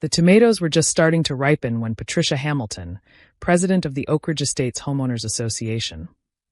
The tomatoes were just starting to ripen when Patricia Hamilton, president of the Oak Ridge Estates Homeowners Association,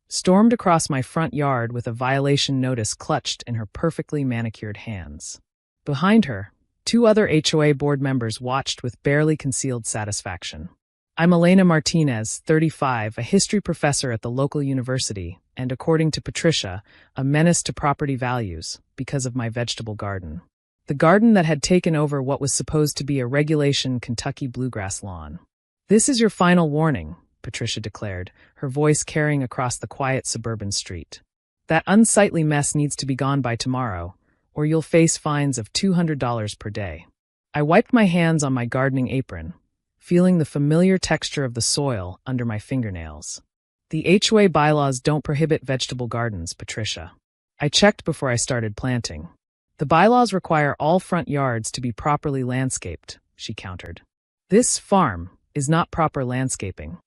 stormed across my front yard with a violation notice clutched in her perfectly manicured hands. Behind her, 2 other HOA board members watched with barely concealed satisfaction. I'm Elena Martinez, 35, a history professor at the local university, and according to Patricia, a menace to property values because of my vegetable garden. The garden that had taken over what was supposed to be a regulation Kentucky bluegrass lawn. "This is your final warning," Patricia declared, her voice carrying across the quiet suburban street. "That unsightly mess needs to be gone by tomorrow, or you'll face fines of $200 per day." I wiped my hands on my gardening apron, feeling the familiar texture of the soil under my fingernails. "The HOA bylaws don't prohibit vegetable gardens, Patricia. I checked before I started planting. The bylaws require all front yards to be properly landscaped," she countered. "This farm is not proper landscaping."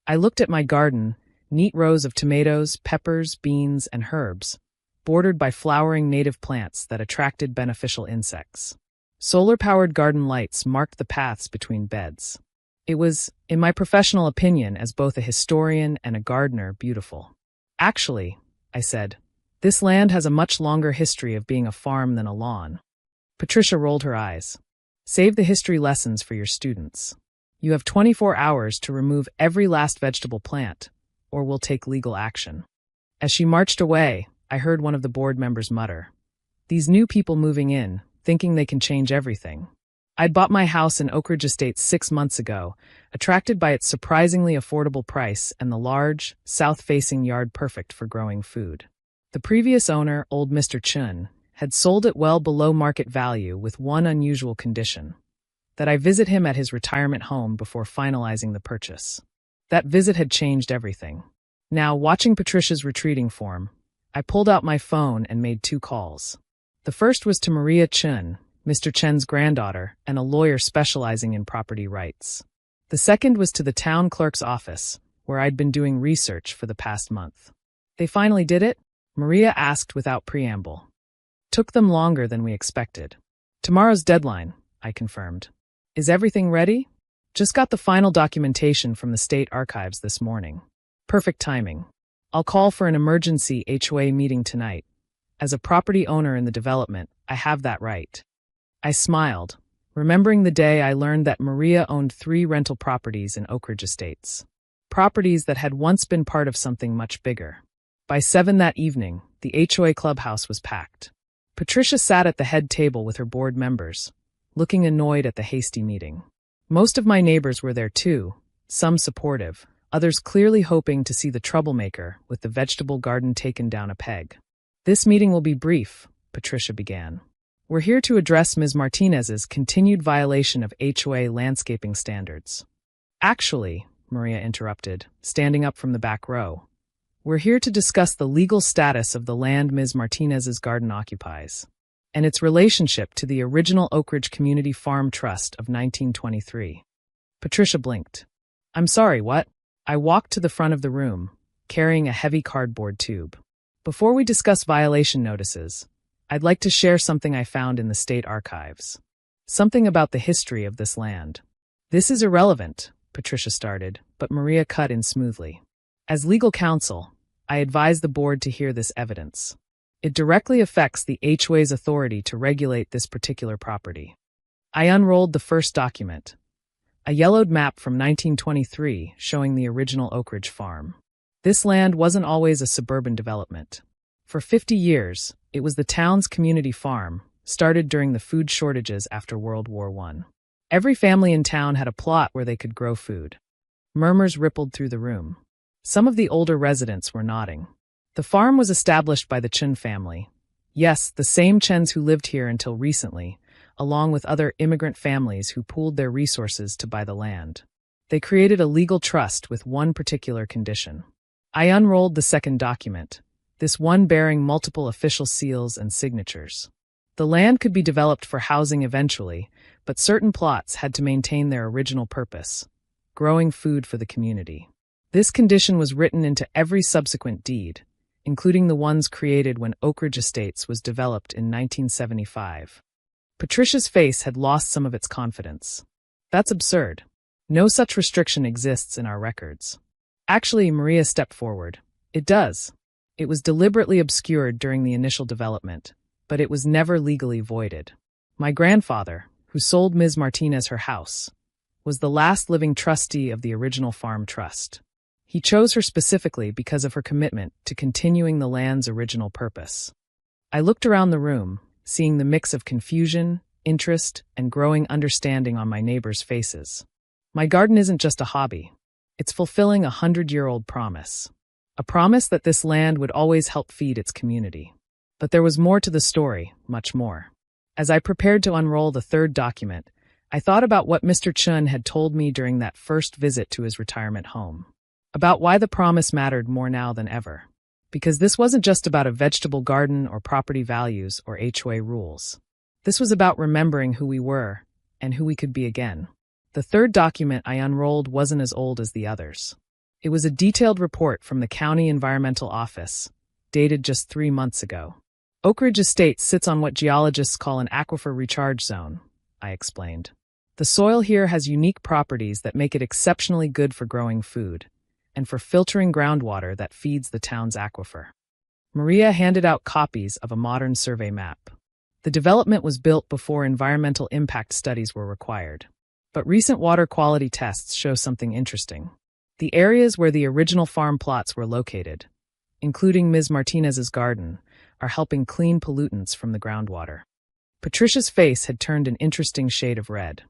I looked at my garden, neat rows of tomatoes, peppers, beans, and herbs, bordered by flowering native plants that attracted beneficial insects. Solar-powered garden lights marked the paths between beds. It was, in my professional opinion as both a historian and a gardener, beautiful. "Actually," I said, "this land has a much longer history of being a farm than a lawn." Patricia rolled her eyes. "Save the history lessons for your students. You have 24 hours to remove every last vegetable plant, or we'll take legal action." As she marched away, I heard one of the board members mutter, "These new people moving in, thinking they can change everything." I'd bought my house in Oak Ridge Estates 6 months ago, attracted by its surprisingly affordable price and the large, south-facing yard perfect for growing food. The previous owner, old Mr. Chun, had sold it well below market value with one unusual condition: that I visit him at his retirement home before finalizing the purchase. That visit had changed everything. Now, watching Patricia's retreating form, I pulled out my phone and made 2 calls. The first was to Maria Chun, Mr. Chen's granddaughter, and a lawyer specializing in property rights. The second was to the town clerk's office, where I'd been doing research for the past month. "They finally did it?" Maria asked without preamble. "Took them longer than we expected." "Tomorrow's deadline," I confirmed. "Is everything ready?" "Just got the final documentation from the state archives this morning." "Perfect timing. I'll call for an emergency HOA meeting tonight. As a property owner in the development, I have that right." I smiled, remembering the day I learned that Maria owned 3 rental properties in Oak Ridge Estates. Properties that had once been part of something much bigger. By 7 that evening, the HOA clubhouse was packed. Patricia sat at the head table with her board members, looking annoyed at the hasty meeting. Most of my neighbors were there too, some supportive, others clearly hoping to see the troublemaker with the vegetable garden taken down a peg. "This meeting will be brief," Patricia began. "We're here to address Ms. Martinez's continued violation of HOA landscaping standards." "Actually," Maria interrupted, standing up from the back row, "we're here to discuss the legal status of the land Ms. Martinez's garden occupies, and its relationship to the original Oak Ridge Community Farm Trust of 1923. Patricia blinked. "I'm sorry, what?" I walked to the front of the room, carrying a heavy cardboard tube. "Before we discuss violation notices, I'd like to share something I found in the state archives. Something about the history of this land." "This is irrelevant," Patricia started, but Maria cut in smoothly. "As legal counsel, I advise the board to hear this evidence. It directly affects the HOA's authority to regulate this particular property." I unrolled the first document, a yellowed map from 1923 showing the original Oak Ridge farm. This land wasn't always a suburban development. For 50 years, it was the town's community farm, started during the food shortages after World War I. Every family in town had a plot where they could grow food. Murmurs rippled through the room. Some of the older residents were nodding. The farm was established by the Chun family. Yes, the same Chuns who lived here until recently, along with other immigrant families who pooled their resources to buy the land. They created a legal trust with one particular condition. I unrolled the second document, this one bearing multiple official seals and signatures. The land could be developed for housing eventually, but certain plots had to maintain their original purpose, growing food for the community. This condition was written into every subsequent deed, including the ones created when Oak Ridge Estates was developed in 1975. Patricia's face had lost some of its confidence. That's absurd. No such restriction exists in our records. Actually, Maria stepped forward. It does. It was deliberately obscured during the initial development, but it was never legally voided. My grandfather, who sold Ms. Martinez her house, was the last living trustee of the original farm trust. He chose her specifically because of her commitment to continuing the land's original purpose. I looked around the room, seeing the mix of confusion, interest, and growing understanding on my neighbors' faces. My garden isn't just a hobby. It's fulfilling a 100-year-old promise. A promise that this land would always help feed its community. But there was more to the story, much more. As I prepared to unroll the third document, I thought about what Mr. Chun had told me during that first visit to his retirement home. About why the promise mattered more now than ever. Because this wasn't just about a vegetable garden or property values or HOA rules. This was about remembering who we were and who we could be again. The third document I unrolled wasn't as old as the others. It was a detailed report from the County Environmental Office, dated just 3 months ago. Oak Ridge Estates sits on what geologists call an aquifer recharge zone, I explained. The soil here has unique properties that make it exceptionally good for growing food, and for filtering groundwater that feeds the town's aquifer. Maria handed out copies of a modern survey map. The development was built before environmental impact studies were required. But recent water quality tests show something interesting. The areas where the original farm plots were located, including Ms. Martinez's garden, are helping clean pollutants from the groundwater. Patricia's face had turned an interesting shade of red.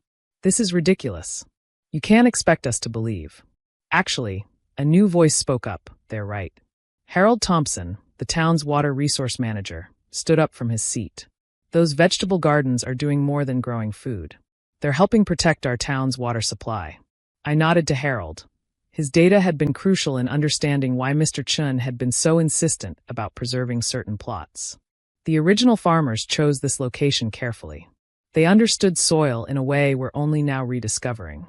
This is ridiculous. You can't expect us to believe. Actually, a new voice spoke up. They're right. Harold Thompson, the town's water resource manager, stood up from his seat. Those vegetable gardens are doing more than growing food. They're helping protect our town's water supply. I nodded to Harold. His data had been crucial in understanding why Mr. Chun had been so insistent about preserving certain plots. The original farmers chose this location carefully. They understood soil in a way we're only now rediscovering.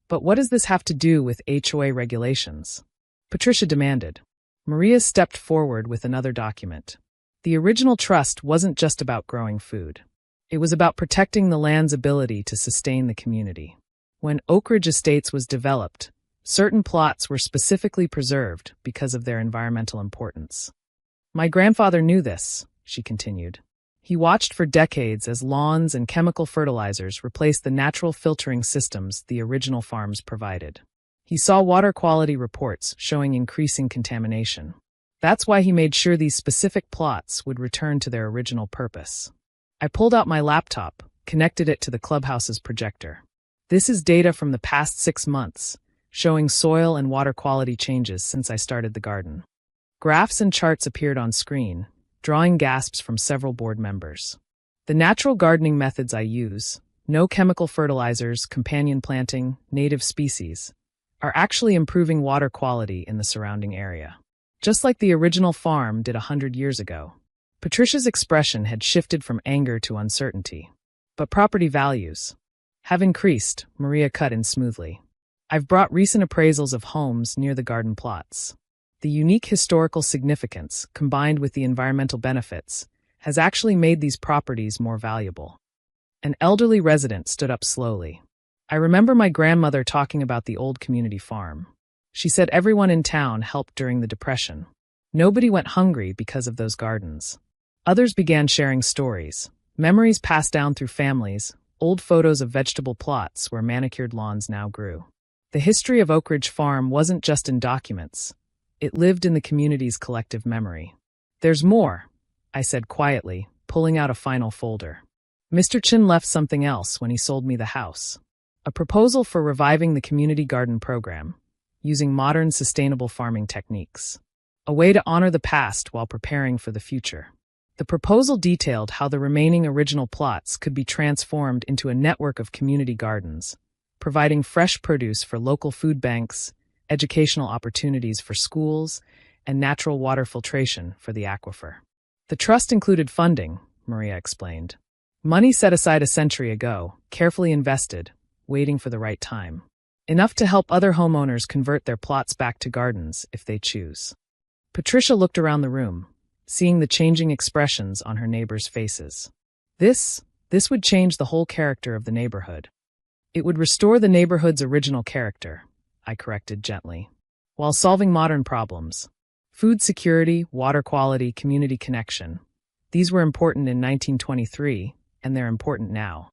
But what does this have to do with HOA regulations? Patricia demanded. Maria stepped forward with another document. The original trust wasn't just about growing food. It was about protecting the land's ability to sustain the community. When Oak Ridge Estates was developed, certain plots were specifically preserved because of their environmental importance. My grandfather knew this, she continued. He watched for decades as lawns and chemical fertilizers replaced the natural filtering systems the original farms provided. He saw water quality reports showing increasing contamination. That's why he made sure these specific plots would return to their original purpose. I pulled out my laptop, connected it to the clubhouse's projector. This is data from the past 6 months, showing soil and water quality changes since I started the garden. Graphs and charts appeared on screen, drawing gasps from several board members. The natural gardening methods I use, no chemical fertilizers, companion planting, native species, are actually improving water quality in the surrounding area. Just like the original farm did 100 years ago. Patricia's expression had shifted from anger to uncertainty. But property values have increased, Maria cut in smoothly. I've brought recent appraisals of homes near the garden plots. The unique historical significance, combined with the environmental benefits, has actually made these properties more valuable. An elderly resident stood up slowly. I remember my grandmother talking about the old community farm. She said everyone in town helped during the Depression. Nobody went hungry because of those gardens. Others began sharing stories, memories passed down through families, old photos of vegetable plots where manicured lawns now grew. The history of Oak Ridge Farm wasn't just in documents. It lived in the community's collective memory. There's more, I said quietly, pulling out a final folder. Mr. Chin left something else when he sold me the house. A proposal for reviving the community garden program, using modern sustainable farming techniques. A way to honor the past while preparing for the future. The proposal detailed how the remaining original plots could be transformed into a network of community gardens, providing fresh produce for local food banks, educational opportunities for schools, and natural water filtration for the aquifer. The trust included funding, Maria explained. Money set aside a century ago, carefully invested, waiting for the right time. Enough to help other homeowners convert their plots back to gardens if they choose. Patricia looked around the room, seeing the changing expressions on her neighbors' faces. This, This would change the whole character of the neighborhood. It would restore the neighborhood's original character, I corrected gently, while solving modern problems. Food security, water quality, community connection. These were important in 1923, and they're important now.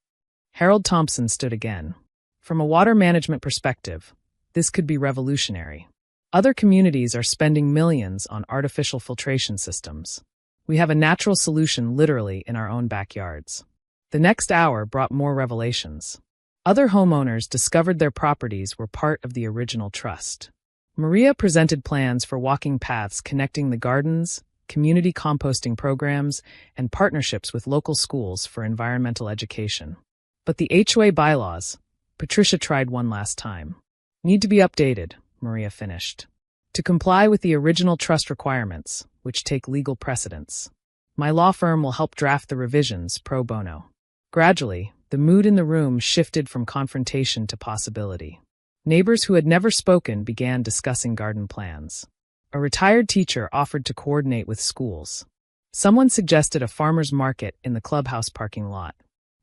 Harold Thompson stood again. From a water management perspective, this could be revolutionary. Other communities are spending millions on artificial filtration systems. We have a natural solution literally in our own backyards. The next hour brought more revelations. Other homeowners discovered their properties were part of the original trust. Maria presented plans for walking paths connecting the gardens, community composting programs, and partnerships with local schools for environmental education. But the HOA bylaws, Patricia tried one last time. Need to be updated, Maria finished, to comply with the original trust requirements, which take legal precedence. My law firm will help draft the revisions pro bono. Gradually, the mood in the room shifted from confrontation to possibility. Neighbors who had never spoken began discussing garden plans. A retired teacher offered to coordinate with schools. Someone suggested a farmer's market in the clubhouse parking lot.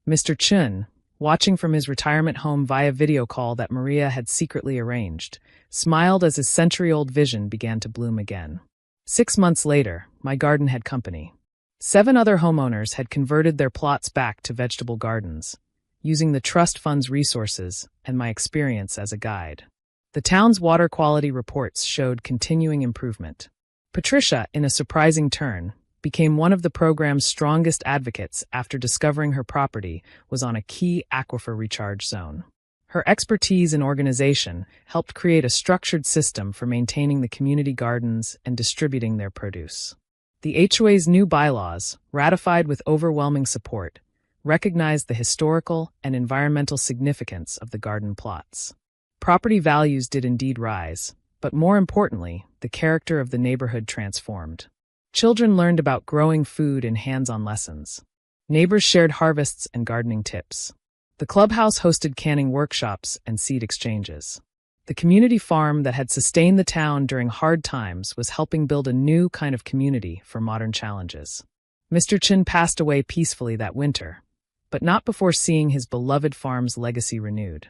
Mr. Chun, watching from his retirement home via video call that Maria had secretly arranged, smiled as his century-old vision began to bloom again. 6 months later, my garden had company. 7 other homeowners had converted their plots back to vegetable gardens, using the trust fund's resources and my experience as a guide. The town's water quality reports showed continuing improvement. Patricia, in a surprising turn, became one of the program's strongest advocates after discovering her property was on a key aquifer recharge zone. Her expertise in organization helped create a structured system for maintaining the community gardens and distributing their produce. The HOA's new bylaws, ratified with overwhelming support, recognized the historical and environmental significance of the garden plots. Property values did indeed rise, but more importantly, the character of the neighborhood transformed. Children learned about growing food in hands-on lessons. Neighbors shared harvests and gardening tips. The clubhouse hosted canning workshops and seed exchanges. The community farm that had sustained the town during hard times was helping build a new kind of community for modern challenges. Mr. Chin passed away peacefully that winter, but not before seeing his beloved farm's legacy renewed.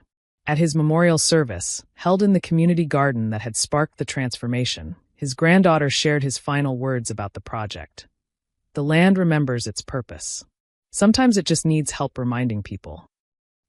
At his memorial service, held in the community garden that had sparked the transformation, his granddaughter shared his final words about the project. The land remembers its purpose. Sometimes it just needs help reminding people.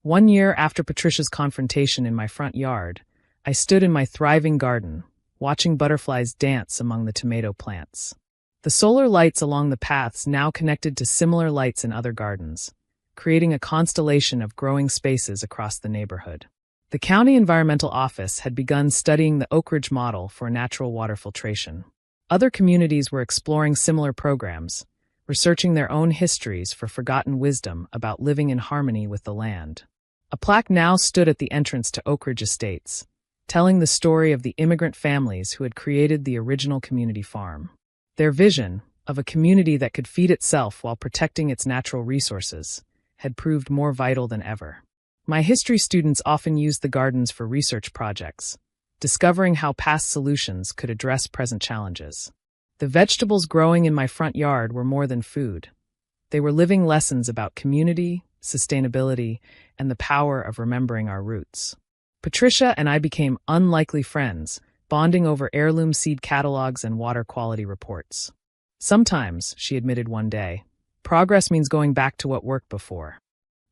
1 year after Patricia's confrontation in my front yard, I stood in my thriving garden, watching butterflies dance among the tomato plants. The solar lights along the paths now connected to similar lights in other gardens, creating a constellation of growing spaces across the neighborhood. The County Environmental Office had begun studying the Oak Ridge model for natural water filtration. Other communities were exploring similar programs, researching their own histories for forgotten wisdom about living in harmony with the land. A plaque now stood at the entrance to Oak Ridge Estates, telling the story of the immigrant families who had created the original community farm. Their vision, of a community that could feed itself while protecting its natural resources, had proved more vital than ever. My history students often used the gardens for research projects, discovering how past solutions could address present challenges. The vegetables growing in my front yard were more than food. They were living lessons about community, sustainability, and the power of remembering our roots. Patricia and I became unlikely friends, bonding over heirloom seed catalogs and water quality reports. Sometimes, she admitted one day, progress means going back to what worked before.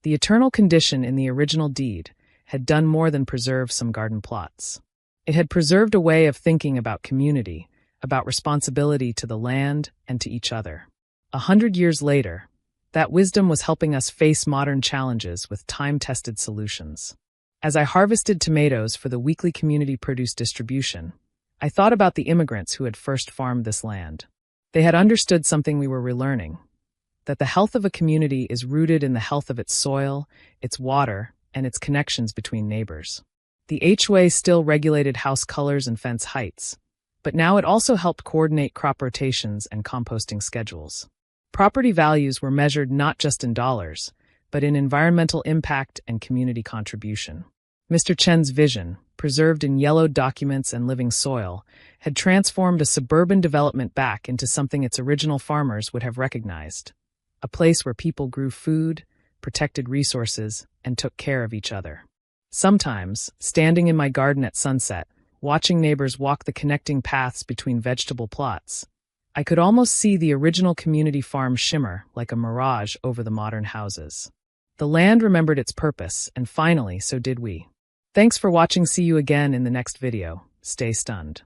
The eternal condition in the original deed had done more than preserve some garden plots. It had preserved a way of thinking about community, about responsibility to the land and to each other. 100 years later, that wisdom was helping us face modern challenges with time-tested solutions. As I harvested tomatoes for the weekly community produce distribution, I thought about the immigrants who had first farmed this land. They had understood something we were relearning, that the health of a community is rooted in the health of its soil, its water, and its connections between neighbors. The HOA still regulated house colors and fence heights, but now it also helped coordinate crop rotations and composting schedules. Property values were measured not just in dollars, but in environmental impact and community contribution. Mr. Chen's vision, preserved in yellowed documents and living soil, had transformed a suburban development back into something its original farmers would have recognized. A place where people grew food, protected resources, and took care of each other. Sometimes, standing in my garden at sunset, watching neighbors walk the connecting paths between vegetable plots, I could almost see the original community farm shimmer like a mirage over the modern houses. The land remembered its purpose, and finally, so did we. Thanks for watching. See you again in the next video. Stay stunned.